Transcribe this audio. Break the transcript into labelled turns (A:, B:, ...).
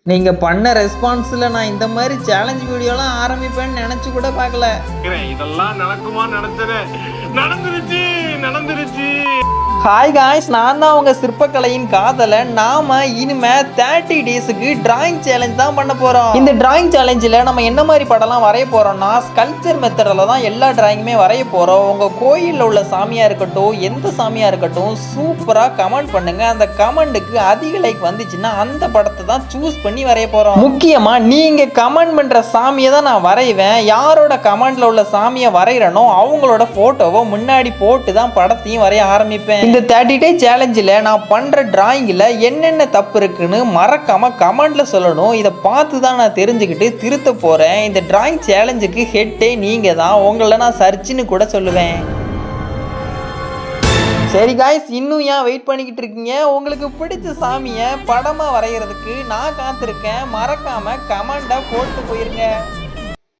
A: நீங்க பண்ண ரெஸ்பான்ஸ்ல நான் இந்த மாதிரி சேலஞ்ச் வீடியோலாம் ஆரம்பிப்பேன்னு நினைச்சு கூட பார்க்கல.
B: இதெல்லாம் நடக்குமா? நடந்துருச்சு.
A: ஹாய் காய்ஸ், நான் தான் உங்க சிற்பக்கலையின் காதலன். நாம இனிமே 30 டேஸுக்கு டிராயிங் சேலஞ்ச் தான் பண்ண போறோம். இந்த டிராயிங் சேலஞ்சில் நம்ம என்ன மாதிரி படம்லாம் வரைய போறோம்னா, ஸ்கல்ப்சர் மெத்தடில் தான் எல்லா டிராயிங்குமே வரைய போறோம். உங்க கோயிலில் உள்ள சாமியா இருக்கட்டும், எந்த சாமியா இருக்கட்டும், சூப்பரா கமெண்ட் பண்ணுங்க. அந்த கமெண்ட்டுக்கு அதிக லைக் வந்துச்சுன்னா அந்த படத்தை தான் சூஸ் பண்ணி வரைய போறோம். முக்கியமா நீங்க கமெண்ட் பண்ற சாமியை தான் நான் வரைவேன். யாரோட கமெண்ட்ல உள்ள சாமியை வரைகிறனோ அவங்களோட போட்டோவை முன்னாடி போட்டு தான் படத்தையும் வரைய ஆரம்பிப்பேன். இந்த 30 டே சேலஞ்சில் நான் பண்ணுற டிராயிங்கில் என்னென்ன தப்பு இருக்குன்னு மறக்காமல் கமெண்டில் சொல்லணும். இதை பார்த்து தான் நான் தெரிஞ்சுக்கிட்டு திருத்த போகிறேன். இந்த டிராயிங் சேலஞ்சுக்கு ஹெட்டே நீங்கள் தான். உங்களை நான் சர்ச்சுன்னு கூட சொல்லுவேன். சரி காய்ஸ், இன்னும் ஏன் வெயிட் பண்ணிக்கிட்டு இருக்கீங்க? உங்களுக்கு பிடிச்ச சாமியை படமாக வரைகிறதுக்கு நான் காத்திருக்கேன். மறக்காமல் கமெண்டாக போட்டு போயிருங்க.